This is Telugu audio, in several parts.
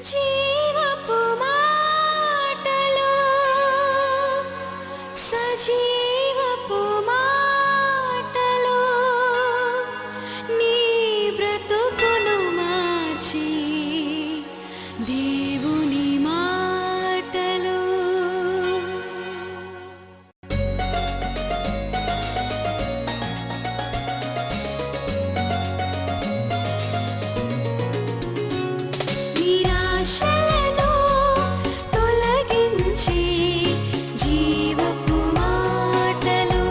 జీవపు మాటలు సజీవపు మాటలు నీ బ్రతుకును మార్చి దేవుని మాటలు. నిరాశలను తొలగించి జీవపు మాటలు.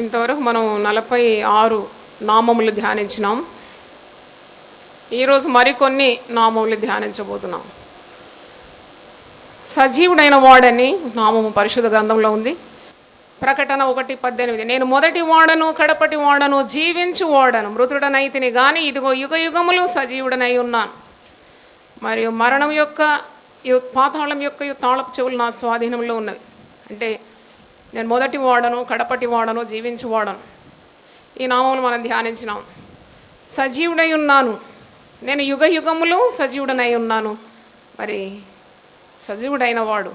ఇంతవరకు మనం 46 నామములు ధ్యానించినాం. ఈరోజు మరికొన్ని నామములు ధ్యానించబోతున్నాం. సజీవుడైన వాడని నామము పరిశుద్ధ గ్రంథంలో ఉంది. ప్రకటన 1:18, నేను మొదటి వాడను కడపటి వాడను జీవించు వాడను మృతుడనైతిని గాని ఇదిగో యుగ యుగములు సజీవుడనై ఉన్నాను. మరియు మరణం యొక్క పాతాళం యొక్క తాళపు చెవులు నా స్వాధీనంలో ఉన్నవి. అంటే నేను మొదటి వాడను కడపటి వాడను జీవించు వాడను. ఈ నామములు మనం ధ్యానించినాం. సజీవుడై ఉన్నాను, నేను యుగ యుగములు సజీవుడనై ఉన్నాను. మరి సజీవుడైన వాడు,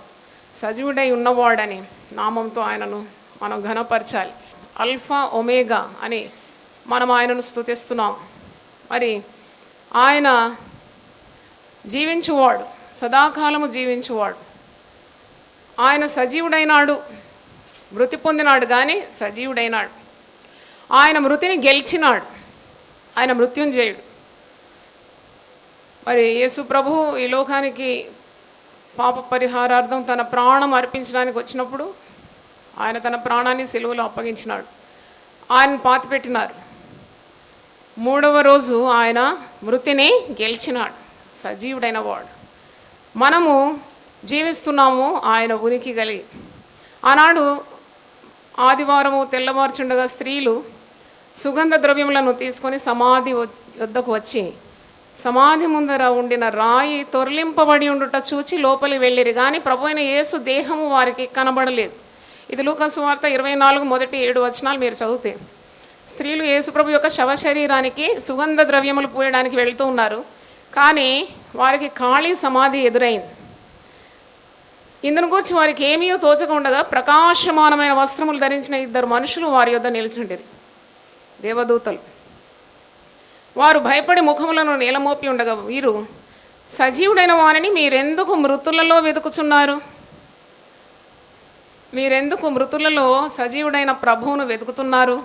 సజీవుడై ఉన్నవాడని నామంతో ఆయనను మనం ఘనపరచాలి. అల్ఫా ఒమేగా అని మనం ఆయనను స్తుతిస్తున్నాం. మరి ఆయన జీవించువాడు, సదాకాలము జీవించువాడు. ఆయన సజీవుడైనాడు, మృతి పొందినాడు కానీ సజీవుడైనాడు. ఆయన మృతిని గెలిచినాడు, ఆయన మృత్యుంజయుడు. మరి యేసు ప్రభువు ఈ లోకానికి పాప పరిహారార్థం తన ప్రాణం అర్పించడానికి వచ్చినప్పుడు ఆయన తన ప్రాణాన్ని సిలువలో అప్పగించినాడు. ఆయన పాతిపెట్టినారు. 3వ రోజు ఆయన మృతిని గెలిచినాడు, సజీవుడైన వాడు. మనము జీవిస్తున్నాము ఆయన ఉనికి కలిగి. ఆనాడు ఆదివారము తెల్లవారుచుండగా స్త్రీలు సుగంధ ద్రవ్యములను తీసుకొని సమాధి వద్దకు వచ్చి సమాధి ముందర ఉండిన రాయి తొరలింపబడి ఉండుట చూచి లోపలి వెళ్ళిరి కానీ ప్రభు అయిన యేసు దేహము వారికి కనబడలేదు. ఇది లూకా సువార్త 24 మొదటి 7 వచనాలు మీరు చదివితే, స్త్రీలు యేసు ప్రభు యొక్క శవ శరీరానికి సుగంధ ద్రవ్యములు పూయడానికి వెళ్తూ ఉన్నారు. కానీ వారికి ఖాళీ సమాధి ఎదురైంది. ఇందును గురించి వారికి ఏమీ తోచక ఉండగా ప్రకాశమానమైన వస్త్రములు ధరించిన 2 మనుషులు వారి యొద్ద నిలిచుండిరి, దేవదూతలు. వారు భయపడి ముఖములను నేలమోపి ఉండగా, వీరు సజీవుడైన వారిని మీరెందుకు మృతులలో వెతుకుచున్నారు? మీరెందుకు మృతులలో సజీవుడైన ప్రభువును వెతుకుతున్నారు?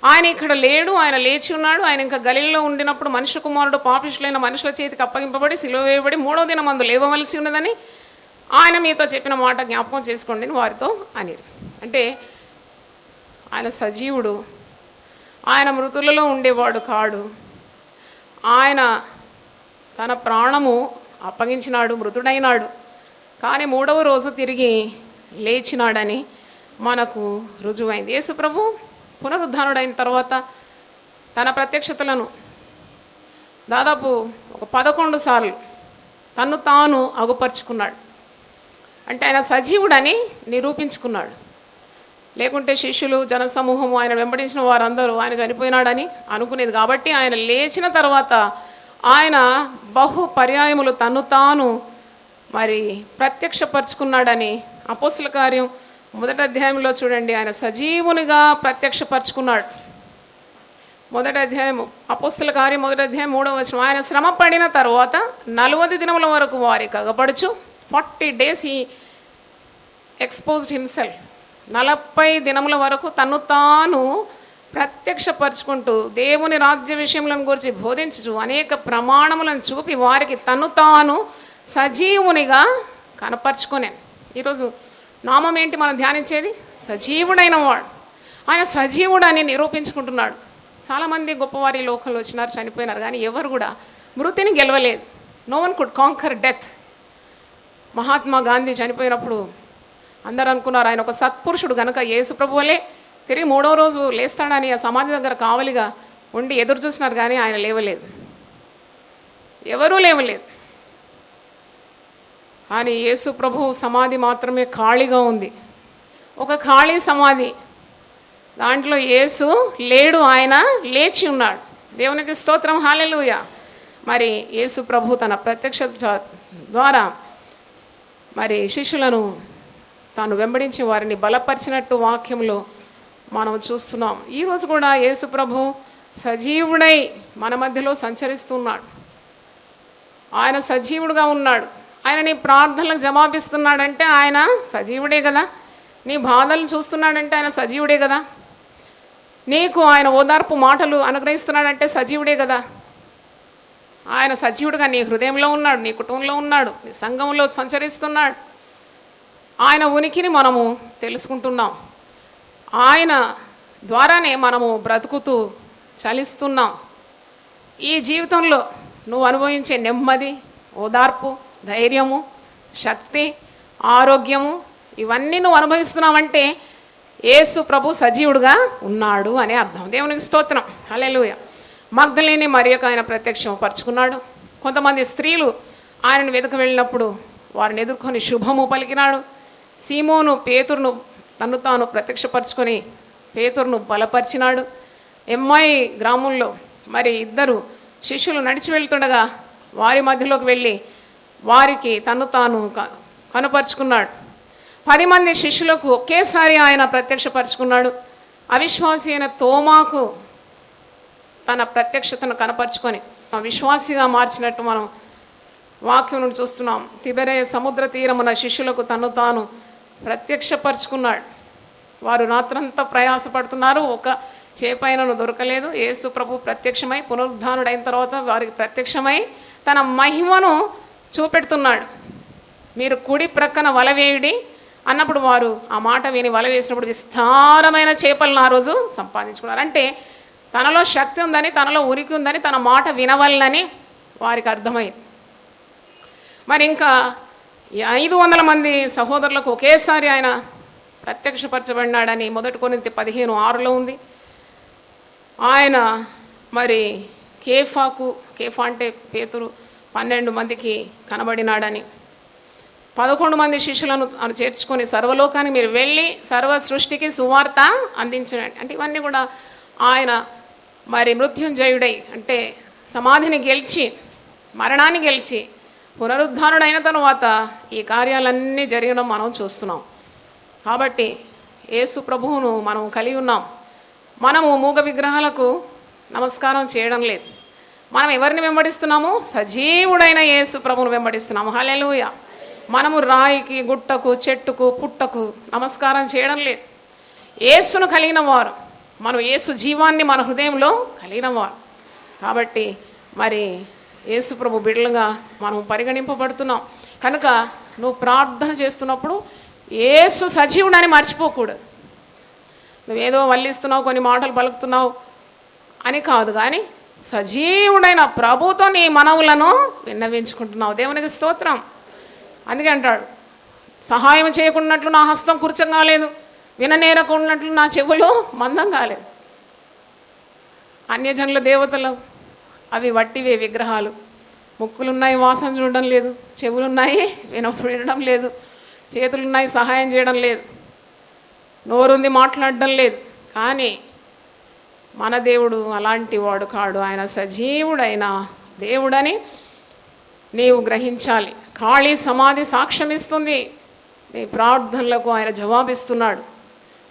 ఆయన ఇక్కడ లేడు, ఆయన లేచి ఉన్నాడు. ఆయన ఇంకా గలిలలో ఉండినప్పుడు మనుష్య కుమారుడు పాపిష్టులైన మనుషుల చేతికి అప్పగింపబడి సిలువ వేయబడి 3వ దినమందు లేవవలసి ఉన్నదని ఆయన మీతో చెప్పిన మాట జ్ఞాపకం చేసుకోండి వారితో అని. అంటే ఆయన సజీవుడు, ఆయన మృతులలో ఉండేవాడు కాడు. ఆయన తన ప్రాణము అప్పగించినాడు, మృతుడైనాడు. కానీ 3వ రోజు తిరిగి లేచినాడని మనకు రుజువైంది. యేసు ప్రభు పునరుద్ధానుడైన తర్వాత తన ప్రత్యక్షతలను దాదాపు ఒక 11 సార్లు తన్ను తాను అగుపరుచుకున్నాడు. అంటే ఆయన సజీవుడని నిరూపించుకున్నాడు. లేకుంటే శిష్యులు జనసమూహము ఆయన వెంబడించిన వారందరూ ఆయన చనిపోయినాడని అనుకునేది. కాబట్టి ఆయన లేచిన తర్వాత ఆయన బహు పర్యాయములు తన్ను తాను మరి ప్రత్యక్షపరుచుకున్నాడని అపోస్తల కార్యం 1వ అధ్యాయంలో చూడండి. ఆయన సజీవునిగా ప్రత్యక్షపరుచుకున్నాడు. 1వ అధ్యాయము అపోస్తల కార్యం 1వ అధ్యాయం 3వ వచనం, ఆయన శ్రమ పడిన తర్వాత 40 దినముల వరకు వారికి అగపడుచు 40 days he exposed himself. 40 దినముల వరకు తను తాను ప్రత్యక్షపరుచుకుంటూ దేవుని రాజ్య విషయములను గురించి బోధించు అనేక ప్రమాణములను చూపి వారికి తను తాను సజీవునిగా కనపరుచుకునేను. ఈరోజు నామం ఏంటి మనం ధ్యానించేది? సజీవుడైన వాడు. ఆయన సజీవుడని నిరూపించుకుంటున్నాడు. చాలామంది గొప్పవారి లోకంలో వచ్చినారు, చనిపోయినారు, కానీ ఎవరు కూడా మృతిని గెలవలేదు. No one could conquer death. Mahatma Gandhi చనిపోయినప్పుడు అందరూ అనుకున్నారు ఆయన ఒక సత్పురుషుడు కనుక యేసు ప్రభు వలె తిరిగి 3వ రోజు లేస్తాడని ఆ సమాధి దగ్గర కావలిగా ఉండి ఎదురు చూసినారు, కానీ ఆయన లేవలేదు, ఎవరూ లేవలేదు. కానీ యేసు ప్రభు సమాధి మాత్రమే ఖాళీగా ఉంది. ఒక ఖాళీ సమాధి, దాంట్లో యేసు లేడు, ఆయన లేచి ఉన్నాడు. దేవునికి స్తోత్రం, హల్లెలూయా. మరి యేసు ప్రభు తన ద్వారా మరి శిష్యులను తాను వెంబడించి వారిని బలపరిచినట్టు వాక్యంలో మనం చూస్తున్నాం. ఈరోజు కూడా యేసు ప్రభు సజీవుడై మన మధ్యలో సంచరిస్తున్నాడు. ఆయన సజీవుడుగా ఉన్నాడు. ఆయన నీ ప్రార్థనలకు జవాబిస్తున్నాడంటే ఆయన సజీవుడే కదా. నీ బాధలను చూస్తున్నాడంటే ఆయన సజీవుడే కదా. నీకు ఆయన ఓదార్పు మాటలు అనుగ్రహిస్తున్నాడంటే సజీవుడే కదా. ఆయన సజీవుడుగా నీ హృదయంలో ఉన్నాడు, నీ కుటుంబంలో ఉన్నాడు, నీ సంఘంలో సంచరిస్తున్నాడు. ఆయన ఉనికిని మనము తెలుసుకుంటున్నాం. ఆయన ద్వారానే మనము బ్రతుకుతూ చలిస్తున్నాం. ఈ జీవితంలో నువ్వు అనుభవించే నెమ్మది, ఓదార్పు, ధైర్యము, శక్తి, ఆరోగ్యము ఇవన్నీ నువ్వు అనుభవిస్తున్నావంటే యేసు ప్రభు సజీవుడుగా ఉన్నాడు అనే అర్థం. దేవునికి స్తోత్రం. హల్లెలూయా. మగ్దలేని మరియకు ఆయన ప్రత్యక్షం పరుచుకున్నాడు. కొంతమంది స్త్రీలు ఆయనను వెతుకు వెళ్ళినప్పుడు వారిని ఎదుర్కొని శుభము పలికినాడు. సీమోను పేతురును తను తాను ప్రత్యక్షపరుచుకొని పేతురును బలపరిచినాడు. ఎమ్మాయి గ్రామంలో మరి ఇద్దరు శిష్యులు నడిచి వెళ్తుండగా వారి మధ్యలోకి వెళ్ళి వారికి తను తాను కనుపరుచుకున్నాడు. 10 మంది శిష్యులకు ఒకేసారి ఆయన ప్రత్యక్షపరుచుకున్నాడు. అవిశ్వాసి అయిన తోమాకు తన ప్రత్యక్షతను కనపరుచుకొని విశ్వాసిగా మార్చినట్టు మనం వాక్యం నుండి చూస్తున్నాం. తిబెరే సముద్ర తీరమున శిష్యులకు తను తాను ప్రత్యక్షపరుచుకున్నాడు. వారు రాత్రంతా ప్రయాసపడుతున్నారు, ఒక చేపైనను దొరకలేదు. యేసు ప్రభు ప్రత్యక్షమై పునరుద్ధానుడైన తర్వాత వారికి ప్రత్యక్షమై తన మహిమను చూపెడుతున్నాడు. మీరు కుడి ప్రక్కన వల వేయుడి అన్నప్పుడు వారు ఆ మాట విని వల వేసినప్పుడు విస్తారమైన చేపలను ఆ రోజు సంపాదించుకున్నారు. అంటే తనలో శక్తి ఉందని, తనలో ఉనికి ఉందని, తన మాట వినవలనని వారికి అర్థమైంది. మరి ఇంకా 500 మంది సహోదరులకు ఒకేసారి ఆయన ప్రత్యక్షపరచబడినాడని 1 కొరింథీ 15:6 ఉంది. ఆయన మరి కేఫా అంటే పేతురు 12 మందికి కనబడినాడని, 11 మంది శిష్యులను చేర్చుకొని సర్వలోకానికి మీరు వెళ్ళి సర్వ సృష్టికి సువార్త అందించండి అంటే ఇవన్నీ కూడా ఆయన మరి మృత్యుంజయుడై అంటే సమాధిని గెలిచి మరణాన్ని గెలిచి పునరుద్ధానుడైన తర్వాత ఈ కార్యాలన్నీ జరగడం మనం చూస్తున్నాం. కాబట్టి యేసు ప్రభువును మనం కలిగి ఉన్నాం. మనము మూగ విగ్రహాలకు నమస్కారం చేయడం లేదు. మనం ఎవరిని వెంబడిస్తున్నాము? సజీవుడైన యేసు ప్రభువును వెంబడిస్తున్నాము. హల్లెలూయా. మనము రాయికి, గుట్టకు, చెట్టుకు, పుట్టకు నమస్కారం చేయడం లేదు. యేసును కలిగిన వారు, మనం యేసు జీవాన్ని మన హృదయంలో కలిగిన వారు. కాబట్టి మరి యేసు ప్రభు బిడ్డలుగా మనం పరిగణింపబడుతున్నాం. కనుక నువ్వు ప్రార్థన చేస్తున్నప్పుడు యేసు సజీవుడని మర్చిపోకూడదు. నువ్వేదో వల్లిస్తున్నావు, కొన్ని మాటలు పలుకుతున్నావు అని కాదు, కానీ సజీవుడైన ప్రభుతో నీ మనవులను విన్నవించుకుంటున్నావు. దేవునికి స్తోత్రం. అందుకే అంటాడు, సహాయం చేయకున్నట్లు నా హస్తం కుర్చం కాలేదు, విననేరకున్నట్లు నా చెవులు మందం కాలేదు. అన్యజనుల దేవతలు అవి వట్టివే విగ్రహాలు. ముక్కులున్నాయి, వాసన చూడడం లేదు. చెవులున్నాయి, వినడం లేదు. చేతులున్నాయి, సహాయం చేయడం లేదు. నోరుంది, మాట్లాడడం లేదు. కానీ మన దేవుడు అలాంటి వాడు కాడు. ఆయన సజీవుడైన దేవుడని నీవు గ్రహించాలి. ఖాళీ సమాధి సాక్ష్యం ఇస్తుంది. నీ ప్రార్థనలకు ఆయన జవాబిస్తున్నాడు.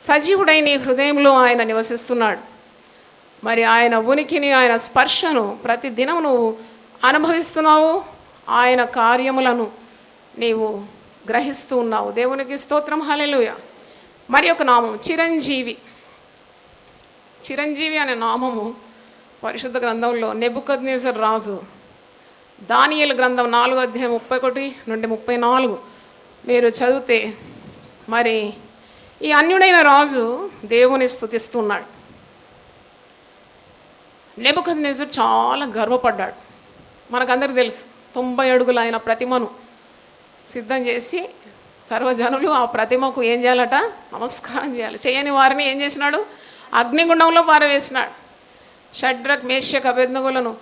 సజీవుడై నీ హృదయంలో ఆయన నివసిస్తున్నాడు. మరి ఆయన ఉనికిని, ఆయన స్పర్శను ప్రతి దినం నువ్వు అనుభవిస్తున్నావు. ఆయన కార్యములను నీవు గ్రహిస్తూ ఉన్నావు. దేవునికి స్తోత్రం. హల్లెలూయా. మరి ఒక నామం చిరంజీవి. చిరంజీవి అనే నామము పరిశుద్ధ గ్రంథంలో నెబుకద్నెజర్ రాజు దానియేలు గ్రంథం 4:31-34 మీరు చదివితే మరి ఈ అన్యుడైన రాజు దేవుని స్తుతిస్తున్నాడు. నెబుకద్నెజర్ చాలా గర్వపడ్డాడు. మనకందరికీ తెలుసు, 90 అడుగుల ఆయన ప్రతిమను సిద్ధం చేసి సర్వజనులు ఆ ప్రతిమకు ఏం చేయాలట? నమస్కారం చేయాలి. చేయని వారిని ఏం చేసినాడు? అగ్నిగుండంలో పారవేసినాడు. షడ్రక్, మేషక్, అబేద్నెగోలను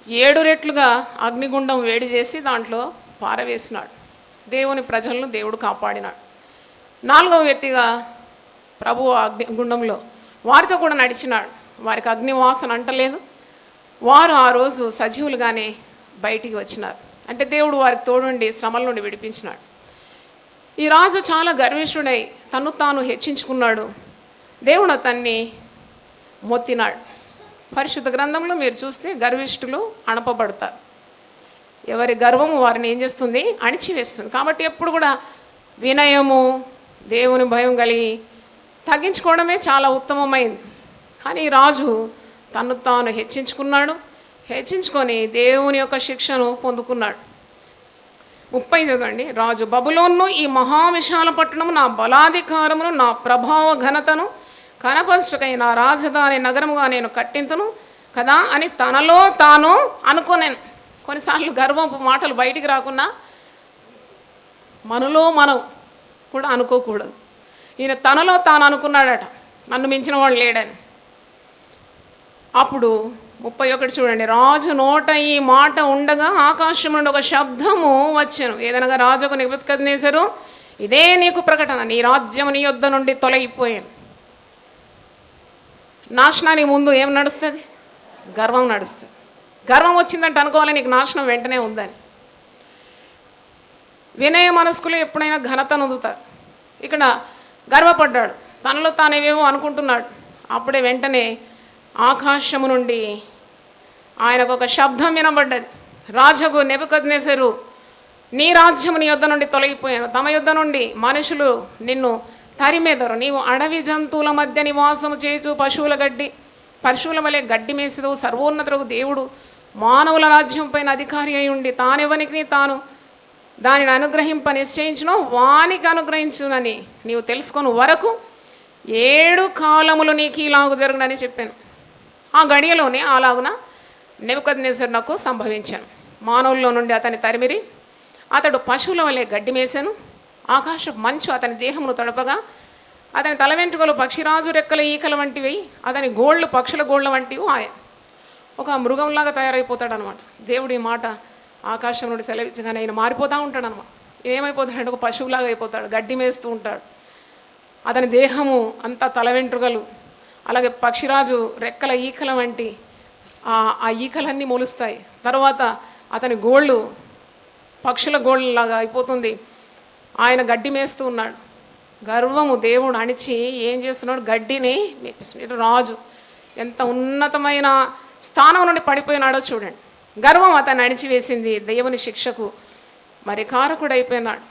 7 రెట్లుగా అగ్నిగుండం వేడి చేసి దాంట్లో పారవేసినాడు. దేవుని ప్రజలను దేవుడు కాపాడినాడు. 4వ వ్యక్తిగా ప్రభువు అగ్నిగుండంలో వారితో కూడా నడిచినాడు. వారికి అగ్నివాసన అంటలేదు. వారు ఆ రోజు సజీవులుగానే బయటికి వచ్చినారు. అంటే దేవుడు వారికి తోడుండి శ్రమల నుండి విడిపించినాడు. ఈ రాజు చాలా గర్విష్ఠుడై తను తాను హెచ్చించుకున్నాడు. దేవుడు అతన్ని మొత్తినాడు. పరిశుద్ధ గ్రంథంలో మీరు చూస్తే గర్విష్ఠులు అణపబడతారు. ఎవరి గర్వము వారిని ఏం చేస్తుంది? అణిచివేస్తుంది. కాబట్టి ఎప్పుడు కూడా వినయము, దేవుని భయం కలిగి తగ్గించుకోవడమే చాలా ఉత్తమమైంది. కానీ ఈ రాజు తను తాను హెచ్చించుకొని దేవుని యొక్క శిక్షను పొందుకున్నాడు. 30 చదవండి. రాజు, బబులోను ఈ మహావిశాల పట్టణము నా బలాధికారమును నా ప్రభావ ఘనతను కనపరచుటకై నా రాజధాని నగరముగా నేను కట్టింతును కదా అని తనలో తాను అనుకోనేను. కొన్నిసార్లు గర్వపు మాటలు బయటికి రాకున్నా మనలో మనం కూడా అనుకోకూడదు. ఈయన తనలో తాను అనుకున్నాడట, నన్ను మించిన వాడు లేడని. అప్పుడు 31 చూడండి. రాజు నోట ఈ మాట ఉండగా ఆకాశం నుండి ఒక శబ్దము వచ్చెను. ఏదనగా రాజుకు నెబుకద్నెజరు, ఇదే నీకు ప్రకటన, నీ రాజ్యము నీ యొద్ద నుండి తొలగిపోయాను. నాశనానికి ముందు ఏం నడుస్తుంది? గర్వం నడుస్తుంది. గర్వం వచ్చిందంటే అనుకోవాలి నీకు నాశనం వెంటనే ఉందని. వినయ మనస్కులు ఎప్పుడైనా ఘనత నొందుతారు. ఇక్కడ గర్వపడ్డాడు, తనలో తానేవేమో అనుకుంటున్నాడు. అప్పుడే వెంటనే ఆకాశము నుండి ఆయనకు ఒక శబ్దం వినబడ్డది. రాజుకు నెబుకద్నెజరు, నీ రాజ్యము నీ యొద్ద నుండి తొలగిపోయాను. తమ యొద్ద నుండి మనుషులు నిన్ను తరిమెదరు. నీవు అడవి జంతువుల మధ్య నివాసము చేచు పశువుల వలె గడ్డి మేసేదవు. సర్వోన్నతులకు దేవుడు మానవుల రాజ్యం పైన అధికారి అయి ఉండి తానెవనికి తాను దానిని అనుగ్రహింప నిశ్చయించును వానికి అనుగ్రహించునని నీవు తెలుసుకొని వరకు 7 కాలములు నీకు ఇలాగు జరుగునని చెప్పాను. ఆ గడియలోనే అలాగున నెబుకద్నెజరునకు సంభవించాను. మానవుల్లో నుండి అతని తరిమిరి అతడు పశువుల వలె గడ్డి మేసాను. ఆకాశపు మంచు అతని దేహమును తడపగా అతని తల వెంట్రుకలు పక్షిరాజు రెక్కల ఈకల వంటివి, అతని గోళ్ళు పక్షుల గోళ్ళ వంటివి. ఆయన ఒక మృగంలాగా తయారైపోతాడు అనమాట. దేవుడి మాట ఆకాశం నుండి సెలవిచ్చగానే ఆయన మారిపోతూ ఉంటాడు అనమాట. ఏమైపోతాడంటే ఒక పశువులాగా అయిపోతాడు, గడ్డి మేస్తూ ఉంటాడు. అతని దేహము అంతా తల వెంట్రుకలు, అలాగే పక్షిరాజు రెక్కల ఈకల వంటి ఆ ఈకలన్నీ మొలుస్తాయి. తర్వాత అతని గోళ్ళు పక్షుల గోళ్ళలాగా అయిపోతుంది. ఆయన గడ్డి మేస్తూ ఉన్నాడు. గర్వము దేవుడు అణిచి ఏం చేస్తున్నాడు? గడ్డిని మేపిస్తున్నాడు. రాజు ఎంత ఉన్నతమైన స్థానం నుండి పడిపోయినాడో చూడండి. గర్వం అతన్ని అణిచివేసింది. దేవుని శిక్షకు మరి కారకుడైపోయినాడు.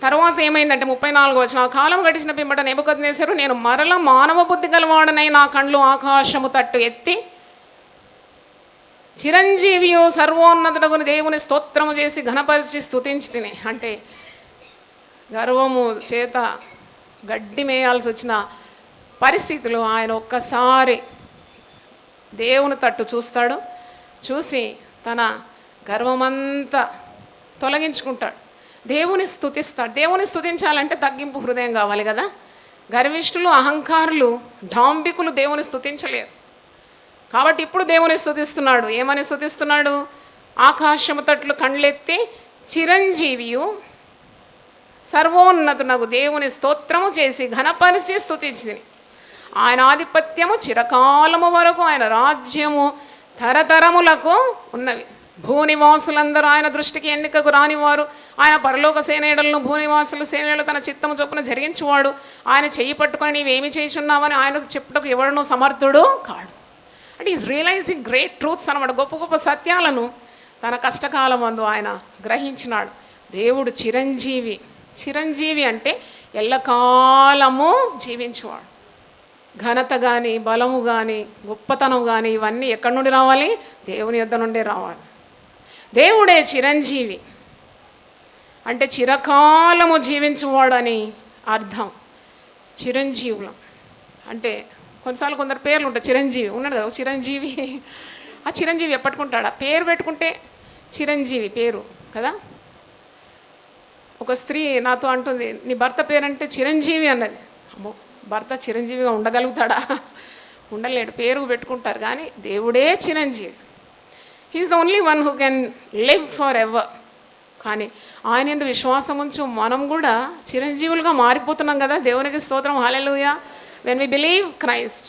తర్వాత ఏమైందంటే 34 వచనం. ఆ కాలం గడిచిన పిమ్మట నెబుకద్నెజరు, నేను మరల మానవ బుద్ధి గలవాడనై నా కండ్లు ఆకాశము తట్టు ఎత్తి చిరంజీవియు సర్వోన్నతుడగుని దేవుని స్తోత్రము చేసి ఘనపరిచి స్తుతించి తిని. అంటే గర్వము చేత గడ్డి మేయాల్సి వచ్చిన పరిస్థితిలో ఆయన ఒక్కసారి దేవుని తట్టు చూస్తాడు. చూసి తన గర్వమంతా తొలగించుకుంటాడు. దేవుని స్తుతిస్తాడు. దేవుని స్తుతించాలంటే తగ్గింపు హృదయం కావాలి కదా. గర్విష్ఠులు, అహంకారులు, డాంబికులు దేవుని స్తుతించలేరు. కాబట్టి ఇప్పుడు దేవుని స్తుతిస్తున్నాడు. ఏమని స్తుతిస్తున్నాడు? ఆకాశము తట్లు కండ్లెత్తి చిరంజీవియు సర్వోన్నతునకు దేవుని స్తోత్రము చేసి ఘనపరిచి స్తుతించింది. ఆయన ఆధిపత్యము చిరకాలము వరకు, ఆయన రాజ్యము తరతరములకు ఉన్నవి. భూనివాసులందరూ ఆయన దృష్టికి ఎన్నికకు రానివారు. ఆయన పరలోక సేనేడలను భూనివాసుల సేనేడలు తన చిత్తము చొప్పున జరిగించువాడు. ఆయన చెయ్యి పట్టుకొని నీవేమి చేయుచున్నావని ఆయన చెప్పుటకు ఎవడనూ సమర్థుడు కాడు. అంటే ఈజ్ రియలైజింగ్ గ్రేట్ ట్రూత్స్ అనమాట. గొప్ప గొప్ప సత్యాలను తన కష్టకాలం అందు ఆయన గ్రహించినాడు. దేవుడు చిరంజీవి. చిరంజీవి అంటే ఎల్లకాలము జీవించేవాడు. ఘనత కానీ, బలము కానీ, గొప్పతనం కానీ ఇవన్నీ ఎక్కడి నుండి రావాలి? దేవుని యొద్ద నుండే రావాలి. దేవుడే చిరంజీవి అంటే చిరకాలము జీవించేవాడని అర్థం. చిరంజీవులం అంటే కొన్నిసార్లు కొందరు పేర్లు ఉంటాయి. చిరంజీవి ఉన్నాడు కదా చిరంజీవి. ఆ చిరంజీవి ఎప్పటికుంటాడు? ఆ పేరు పెట్టుకుంటే చిరంజీవి పేరు కదా. ఒక స్త్రీ నాతో అంటుంది, నీ భర్త పేరంటే చిరంజీవి అన్నది. అమ్మో, భర్త చిరంజీవిగా ఉండగలుగుతాడా? ఉండలేడు. పేరు పెట్టుకుంటారు కానీ దేవుడే చిరంజీవి. He's the only one who can live forever. కానీ ఆయన యందు విశ్వాసం ఉంచు మనం కూడా చిరంజీవులుగా మారిపోతున్నాం కదా. దేవునికి స్తోత్రం, hallelujah. When we believe Christ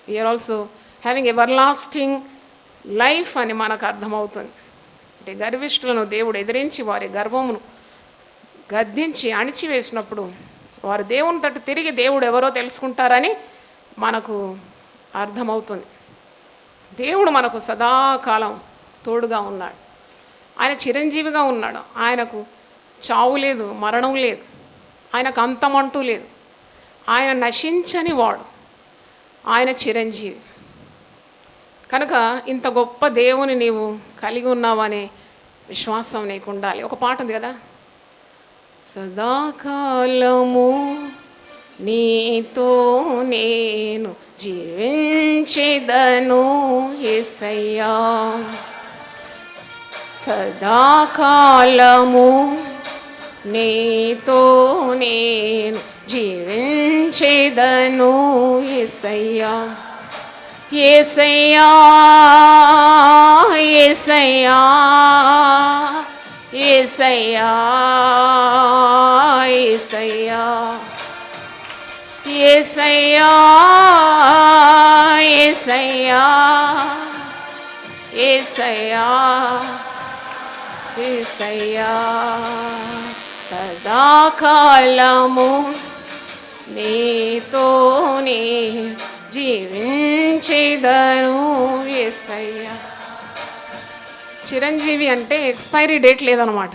we are also having everlasting life అని మనకు అర్థమవుతుంది. అంటే గర్విష్ఠులను దేవుడు ఎదిరించి వారి గర్వమును గద్దించి అణిచివేసినప్పుడు వారు దేవుని తట్టు తిరిగి దేవుడు ఎవరో తెలుసుకుంటారని మనకు అర్థమవుతుంది. దేవుడు మనకు సదాకాలం తోడుగా ఉన్నాడు. ఆయన చిరంజీవిగా ఉన్నాడు. ఆయనకు చావు లేదు, మరణం లేదు, ఆయనకు అంతమంటూ లేదు. ఆయన నశించని వాడు, ఆయన చిరంజీవి. కనుక ఇంత గొప్ప దేవుని నీవు కలిగి ఉన్నావనే విశ్వాసం నీకు ఉండాలి. ఒక పాట ఉంది కదా, సదాకాలము నీతో నేను జీవించెదను యేసయ్యా, సదాకాలము నీతో నేను జీవించెదను యేసయ్యా, యేసయ్యా యేసయ్యా యేసయ్యా యేసయ్యా యేసయ్యా యేసయ్యా యేసయ్యా యేసయ్యా, సదాకాలము నీతోనే జీవించెదను యేసయ్యా. చిరంజీవి అంటే ఎక్స్పైరీ డేట్ లేదనమాట.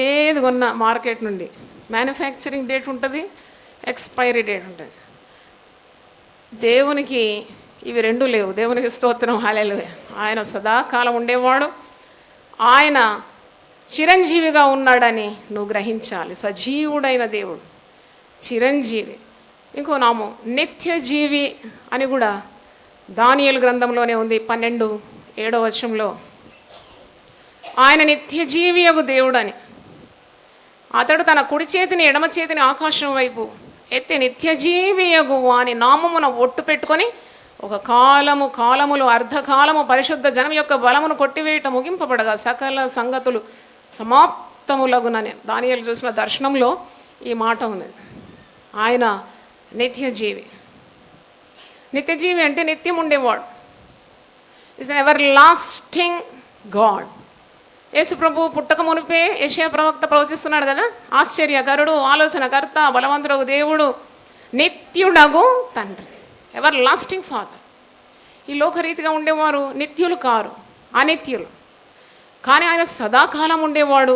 ఏది కొన్నా మార్కెట్ నుండి మ్యానుఫ్యాక్చరింగ్ డేట్ ఉంటుంది, ఎక్స్పైరీ డేట్ ఉంటుంది. దేవునికి ఇవి రెండు లేవు. దేవునికి స్తోత్రం, హల్లెలూయా. ఆయన సదాకాలం ఉండేవాడు, ఆయన చిరంజీవిగా ఉన్నాడని నువ్వు గ్రహించాలి. సజీవుడైన దేవుడు చిరంజీవి. ఇంకో నామం నిత్యజీవి అని కూడా దానియేలు గ్రంథంలోనే ఉంది. 12:7 వచనంలో ఆయన నిత్యజీవియగు దేవుడని, అతడు తన కుడి చేతిని ఎడమ చేతిని ఆకాశం వైపు ఎత్తి నిత్యజీవియగు వాని నామమున ఒట్టు పెట్టుకొని ఒక కాలములు అర్ధకాలము పరిశుద్ధ జనం యొక్క బలమును కొట్టివేయట ముగింపబడగా సకల సంగతులు సమాప్తములగునని దానియేలు చూసిన దర్శనంలో ఈ మాట ఉన్నది. ఆయన నిత్యజీవి. నిత్యజీవి అంటే నిత్యం ఉండేవాడు. Is an everlasting God. యేసు ప్రభు పుట్టక మునిపే యెషయా ప్రవక్త ప్రవచిస్తున్నాడు కదా, ఆశ్చర్యకరుడు, ఆలోచనకర్త, బలవంతుడు దేవుడు, నిత్యుడగు తండ్రి, ఎవర్ లాస్టింగ్ ఫాదర్. ఈ లోకరీతిగా ఉండేవారు నిత్యులు కారు, అనిత్యులు. కానీ ఆయన సదాకాలం ఉండేవాడు,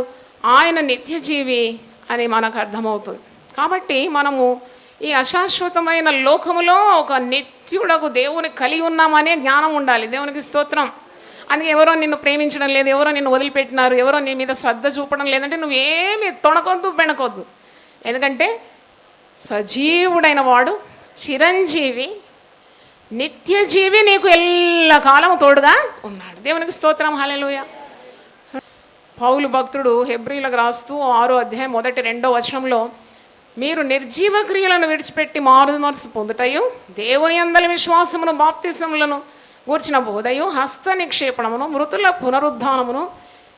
ఆయన నిత్యజీవి అని మనకు అర్థమవుతుంది. కాబట్టి మనము ఈ అశాశ్వతమైన లోకములో ఒక నిత్యుడకు దేవుని కలిగి ఉన్నామనే జ్ఞానం ఉండాలి. దేవునికి స్తోత్రం. అందుకే ఎవరో నిన్ను ప్రేమించడం లేదు, ఎవరో నిన్ను వదిలిపెట్టినారు, ఎవరో నీ మీద శ్రద్ధ చూపడం లేదంటే నువ్వేమి తొణకొద్దు, బెణకొద్దు. ఎందుకంటే సజీవుడైన వాడు, చిరంజీవి, నిత్యజీవి నీకు ఎల్లకాలం తోడుగా ఉన్నాడు. దేవునికి స్తోత్రం, హల్లెలూయా. పౌలు భక్తుడు హెబ్రీలకు రాస్తూ 6వ అధ్యాయం 1-2 వచనంలో, మీరు నిర్జీవ క్రియలను విడిచిపెట్టి మారు మనసు పొందుటయు, దేవుని యందలి విశ్వాసమును బాప్తిసములను గూర్చిన బోధయు, హస్త నిక్షేపణమును, మృతుల పునరుద్ధానమును,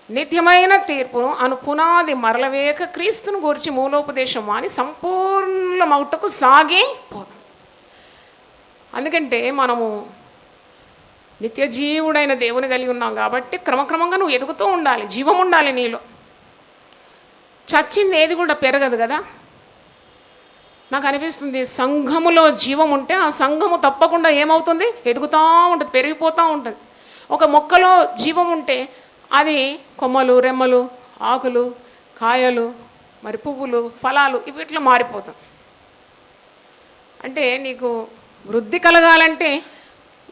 నిత్యమైన తీర్పును అను పునాది మరలవేక క్రీస్తును గూర్చి మూలోపదేశం అని సంపూర్ణ మౌటకు సాగిపోదాం. అందుకంటే మనము నిత్యజీవుడైన దేవుని కలిగి ఉన్నాం కాబట్టి క్రమక్రమంగా నువ్వు ఎదుగుతూ ఉండాలి, జీవం ఉండాలి నీలో. చచ్చింది ఏది కూడా పెరగదు కదా. నాకు అనిపిస్తుంది సంఘములో జీవం ఉంటే ఆ సంఘము తప్పకుండా ఏమవుతుంది, ఎదుగుతూ ఉంటుంది, పెరిగిపోతూ ఉంటుంది. ఒక మొక్కలో జీవం ఉంటే అది కొమ్మలు, రెమ్మలు, ఆకులు, కాయలు, మరి పువ్వులు, ఫలాలు ఇట్లా మారిపోతాం. అంటే నీకు వృద్ధి కలగాలంటే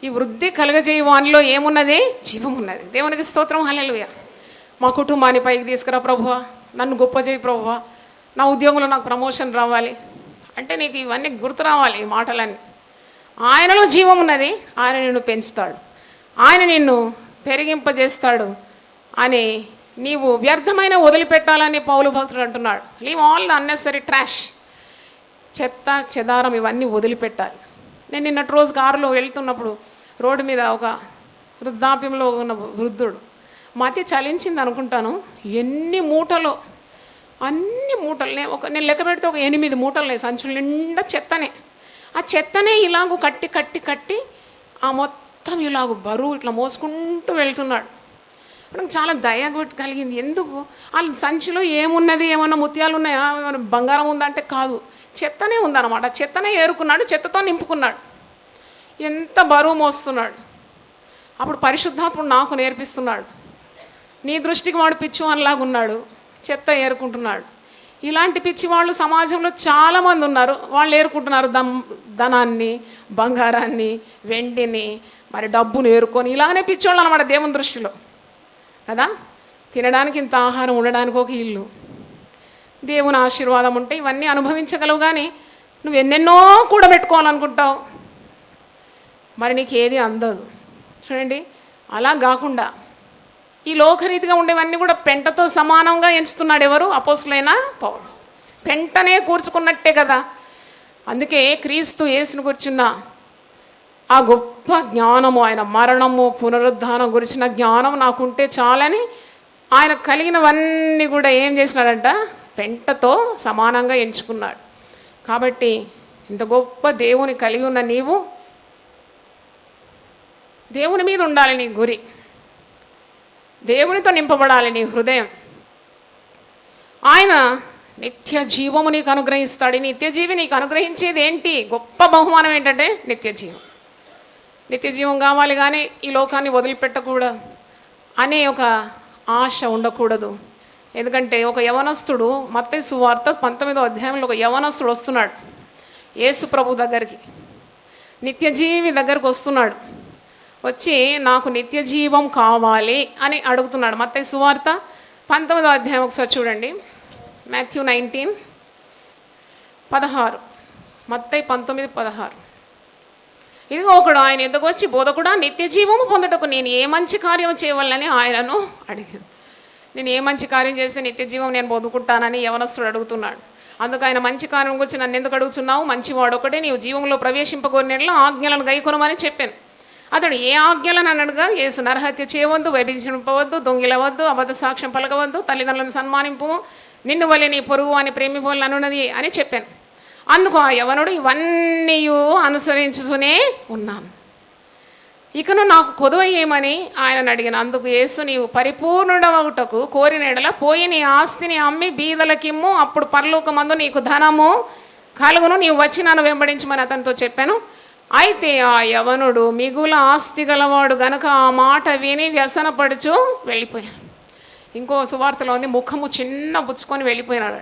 ఈ వృద్ధి కలగజేయ వానిలో ఏమున్నది, జీవం ఉన్నది. దేవునికి స్తోత్రం, హల్లెలూయా. మా కుటుంబాన్ని పైకి తీసుకురా ప్రభువా, నన్ను గొప్ప చేయి ప్రభువా, నా ఉద్యోగంలో నాకు ప్రమోషన్ రావాలి అంటే నీకు ఇవన్నీ గుర్తు రావాలి, ఈ మాటలన్నీ. ఆయనలో జీవం ఉన్నది, ఆయన నిన్ను పెంచుతాడు, ఆయన నిన్ను పెరిగింపజేస్తాడు అని నీవు వ్యర్థమైన వదిలిపెట్టాలని పౌలు భక్తుడు అంటున్నాడు. Leave all the unnecessary trash. చెత్త చెదారం ఇవన్నీ వదిలిపెట్టాలి. నేను నిన్నటి రోజు కారులో వెళ్తున్నప్పుడు రోడ్డు మీద ఒక వృద్ధాప్యంలో ఉన్న వృద్ధుడు, మతి చలించింది అనుకుంటాను, అన్ని మూటలు నేను లెక్క పెడితే ఒక 8 మూటలు సంచులు నిండా చెత్తనే. ఆ చెత్తనే ఇలాగూ కట్టి కట్టి కట్టి ఆ మొత్తం మొత్తం ఇలాగ బరువు ఇట్లా మోసుకుంటూ వెళ్తున్నాడు. మనకు చాలా దయ కలిగింది. ఎందుకు వాళ్ళ సంచిలో ఏమున్నది, ఏమన్నా ముత్యాలు ఉన్నాయా, ఏమన్నా బంగారం ఉందంటే కాదు, చెత్తనే ఉందన్నమాట. చెత్తనే ఏరుకున్నాడు, చెత్తతో నింపుకున్నాడు. ఎంత బరువు మోస్తున్నాడు. అప్పుడు పరిశుద్ధాత్ముడు నాకు నేర్పిస్తున్నాడు, నీ దృష్టికి వాడు పిచ్చివాళ్ళలాగా ఉన్నాడు, చెత్త ఏరుకుంటున్నాడు. ఇలాంటి పిచ్చి వాళ్ళు సమాజంలో చాలామంది ఉన్నారు. వాళ్ళు ఏరుకుంటున్నారు ధనాన్ని, బంగారాన్ని, వెండిని, మరి డబ్బును ఏరుకొని ఇలాగనే పిచ్చోళ్ళు అన్నమాట దేవుని దృష్టిలో కదా. తినడానికి ఇంత ఆహారం, ఉండడానికి ఒక ఇల్లు, దేవుని ఆశీర్వాదం ఉంటే ఇవన్నీ అనుభవించగలవు. కానీ నువ్వు ఎన్నెన్నో కూడా పెట్టుకోవాలనుకుంటావు, మరి నీకు ఏది అందదు. చూడండి, అలా కాకుండా ఈ లోకరీతిగా ఉండేవన్నీ కూడా పెంటతో సమానంగా ఎంచుతున్నాడు. ఎవరు? అపోస్తులైన పౌలు. పెంటనే కూర్చుకున్నట్టే కదా. అందుకే క్రీస్తు యేసును గురించిన ఆ గొప్ప జ్ఞానము, ఆయన మరణము పునరుద్ధానం గురించిన జ్ఞానం నాకుంటే చాలని ఆయన కలిగినవన్నీ కూడా ఏం చేసినాడంట? పెంటతో సమానంగా ఎంచుకున్నాడు. కాబట్టి ఇంత గొప్ప దేవుని కలిగి ఉన్న నీవు దేవుని మీద ఉండాలి నీ గురి, దేవునితో నింపబడాలి నీ హృదయం. ఆయన నిత్య జీవము నీకు అనుగ్రహిస్తాడు. నిత్య జీవి నీకు అనుగ్రహించేది ఏంటి? గొప్ప బహుమానం ఏంటంటే నిత్య జీవం. నిత్య జీవం కావాలి, కానీ ఈ లోకాన్ని వదిలిపెట్టకూడదు అనే ఒక ఆశ ఉండకూడదు. ఎందుకంటే ఒక యవనస్తుడు, మత్తయి సువార్త 19వ అధ్యాయంలో ఒక యవనస్తుడు వస్తున్నాడు యేసు ప్రభు దగ్గరికి, నిత్య జీవి దగ్గరకు వస్తున్నాడు. వచ్చి నాకు నిత్య జీవం కావాలి అని అడుగుతున్నాడు. మత్తయి సువార్త 19వ అధ్యాయం ఒకసారి చూడండి. మాథ్యూ 19:16, మత్తయి 19:16. ఇదిగో ఒకడు ఆయన ఎదుగు వచ్చి, బోధకుడా, నిత్య జీవము పొందుటకు నేను ఏ మంచి కార్యం చేయవాలని ఆయనను అడిగాను. నేను ఏ మంచి కార్యం చేస్తే నిత్య జీవం నేను పొందుకుంటానని యవనస్తుడు అడుగుతున్నాడు. అందుకు ఆయన మంచి కార్యం గురించి నన్ను ఎందుకు అడుగుతున్నావు? మంచివాడు ఒకటే, నీవు జీవంలో ప్రవేశింపగోరినట్లు ఆజ్ఞలను గైకొనమని చెప్పాను. అతడు ఏ ఆజ్ఞలను అన్నడుగా, యేసు నరహత్య చేయవద్దు, వ్యభిచరింపవద్దు, దొంగిలవద్దు, అబద్ధ సాక్ష్యం పలకవద్దు, తల్లిదండ్రులను సన్మానింపు, నిన్ను వలె నీ పొరుగు అని ప్రేమిపోవాలని అనున్నది అని చెప్పాను. అందుకు ఆ యవనుడు, ఇవన్నీ అనుసరించుతూనే ఉన్నాను, ఇకను నాకు కొదువయ్యేమని ఆయనను అడిగిన. అందుకు యేసు, నీవు పరిపూర్ణుడవగుటకు కోరిన ఎడల పోయి నీ ఆస్తిని అమ్మి బీదలకిమ్ము, అప్పుడు పరలోకమందు నీకు ధనము కలుగును, నీవు వచ్చి నన్ను వెంబడించమని అతనితో చెప్పాను. అయితే ఆ యవనుడు మిగుల ఆస్తి గలవాడు గనుక ఆ మాట విని వ్యసనపడుచు వెళ్ళిపోయాడు. ఇంకో సువార్తలో ఉంది, ముఖము చిన్న బుచ్చుకొని వెళ్ళిపోయినాడు.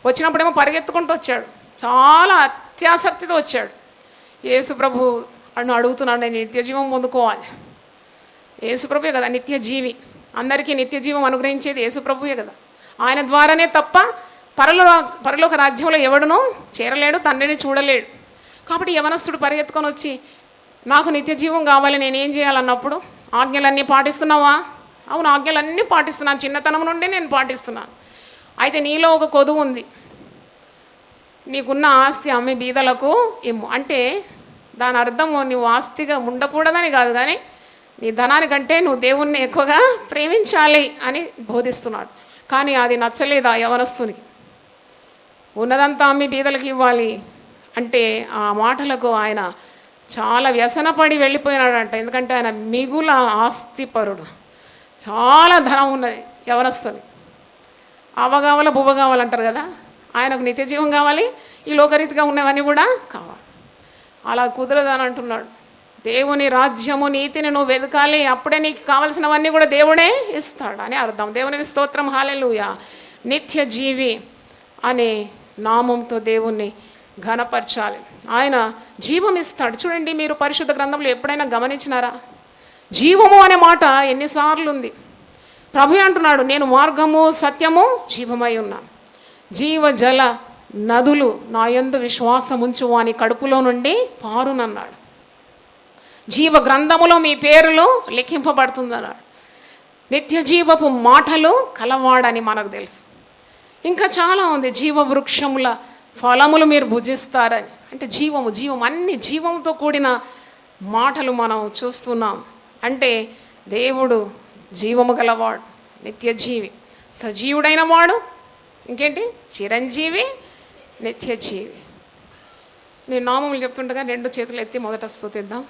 వచ్చినప్పుడేమో పరిగెత్తుకుంటూ వచ్చాడు, చాలా అత్యాసక్తితో వచ్చాడు. యేసు ప్రభు అను అడుగుతున్నాడు, నేను నిత్య జీవం పొందుకోవాలి. యేసు ప్రభువే కదా నిత్య జీవి, అందరికీ నిత్య జీవం అనుగ్రహించేది యేసు ప్రభువే కదా. ఆయన ద్వారానే తప్ప పరలోక రాజ్యంలో ఎవడునూ చేరలేడు, తండ్రిని చూడలేడు. కాబట్టి యవనస్తుడు పరిగెత్తుకొని వచ్చి, నాకు నిత్య జీవం కావాలి, నేనేం చేయాలన్నప్పుడు, ఆజ్ఞలన్నీ పాటిస్తున్నావా? అవును, ఆజ్ఞలన్నీ పాటిస్తున్నాను, చిన్నతనం నుండి నేను పాటిస్తున్నాను. అయితే నీలో ఒక కొదువు ఉంది, నీకున్న ఆస్తి అమ్మి బీదలకు ఇమ్ము. అంటే దాని అర్థం నువ్వు ఆస్తిగా ఉండకూడదని కాదు, కానీ నీ ధనానికంటే నువ్వు దేవుణ్ణి ఎక్కువగా ప్రేమించాలి అని బోధిస్తున్నాడు. కానీ అది నచ్చలేదు ఆ యవనస్తునికి. ఉన్నదంతా అమ్మి బీదలకు ఇవ్వాలి అంటే ఆ మాటలకు ఆయన చాలా వ్యసనపడి వెళ్ళిపోయినాడంట. ఎందుకంటే ఆయన మిగుల ఆస్తిపరుడు, చాలా ధనం ఉన్నది యవనస్తుని. అవగావల బువ్వ కావాలంటారు కదా, ఆయనకు నిత్య జీవం కావాలి, ఈ లోకరీతిగా ఉన్నవన్నీ కూడా కావాలి. అలా కుదరదని అంటున్నాడు. దేవుని రాజ్యము నీతిని నువ్వు వెతకాలి, అప్పుడే నీకు కావలసినవన్నీ కూడా దేవుడే ఇస్తాడు అని అర్థం. దేవునికి స్తోత్రం, హల్లెలూయా. నిత్య జీవి అనే నామంతో దేవుణ్ణి ఘనపరచాలి. ఆయన జీవం ఇస్తాడు. చూడండి, మీరు పరిశుద్ధ గ్రంథంలో ఎప్పుడైనా గమనించినారా? జీవము అనే మాట ఎన్నిసార్లు ఉంది. ప్రభు అంటున్నాడు, నేను మార్గము సత్యము జీవమై ఉన్నాను. జీవ జల నదులు నా యందు విశ్వాసం ఉంచు అని కడుపులో నుండి పారునన్నాడు. జీవ గ్రంథములో మీ పేరులు లిఖింపబడుతుందన్నాడు. నిత్య జీవపు మాటలు కలవాడని మనకు తెలుసు. ఇంకా చాలా ఉంది, జీవ వృక్షముల ఫలములు మీరు భుజిస్తారని. అంటే జీవము అన్ని జీవంతో కూడిన మాటలు మనం చూస్తున్నాం. అంటే దేవుడు జీవము గలవాడు, నిత్య జీవి, సజీవుడైన వాడు, ఇంకేంటి చిరంజీవి, నిత్య జీవి. నేను నామములు చెప్తుండగా 2 చేతులు ఎత్తి మొదట స్తుతిద్దాం.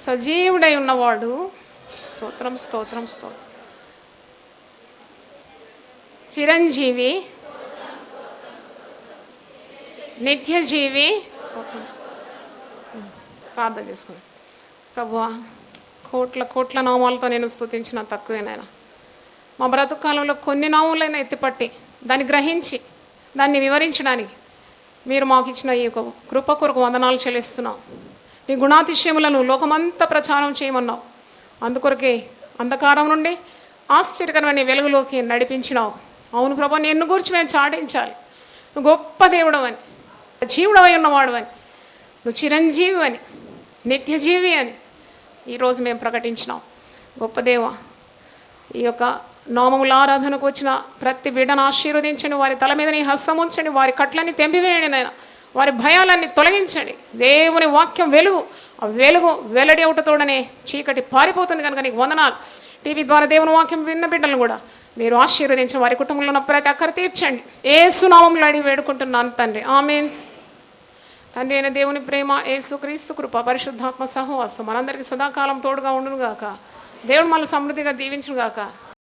సజీవుడై ఉన్నవాడు. స్తోత్రం స్తోత్రం స్తోత్రం. చిరంజీవి, నిత్యజీవి. స్తోత్రం. ప్రార్థన చేసుకుని, ప్రభువా కోట్ల కోట్ల నామాలతో నేను స్తుతించిన తక్కువేనాయన. మా బ్రతుకు కాలంలో కొన్ని నాములైనా ఎత్తిపట్టి దాన్ని గ్రహించి దాన్ని వివరించడానికి మీరు మాకు ఇచ్చిన ఈ యొక్క కృప కొరకు వందనాలు చెల్లిస్తున్నావు. నీ గుణాతిశయములను లోకమంతా ప్రచారం చేయమన్నావు. అందుకొరకే అంధకారం నుండి ఆశ్చర్యకరమైన వెలుగులోకి నడిపించినావు. అవును ప్రభా, నిన్ను గురించి మేము చాటించాలి. నువ్వు గొప్ప దేవుడు అని, జీవుడవై ఉన్నవాడు అని, నువ్వు చిరంజీవి అని, నిత్యజీవి అని ఈరోజు మేము ప్రకటించినాం. గొప్ప దేవ, ఈ యొక్క నామముల ఆరాధనకు వచ్చిన ప్రతి బిడ్డను ఆశీర్వదించండి. వారి తల మీద నీ హస్తం ఉంచండి. వారి కట్లన్నీ తెంపివేయండి నాయన. వారి భయాలన్నీ తొలగించండి. దేవుని వాక్యం వెలుగు, ఆ వెలుగు వెల్లడి అవుటతోడనే చీకటి పారిపోతుంది కనుక నీకు వందనాలు. టీవీ ద్వారా దేవుని వాక్యం విన్న బిడ్డలను కూడా మీరు ఆశీర్వదించి వారి కుటుంబంలో ఉన్న ప్రతి అక్కర తీర్చండి. యేసు నామములో అడిగి వేడుకుంటున్నాను తండ్రి, ఆమేన్. తండ్రి అయిన దేవుని ప్రేమ, యేసు క్రీస్తు కృప, పరిశుద్ధాత్మ సహవాసం మనందరికీ సదాకాలం తోడుగా ఉండును గాక. దేవుడు మనల్ని సమృద్ధిగా దీవించును గాక.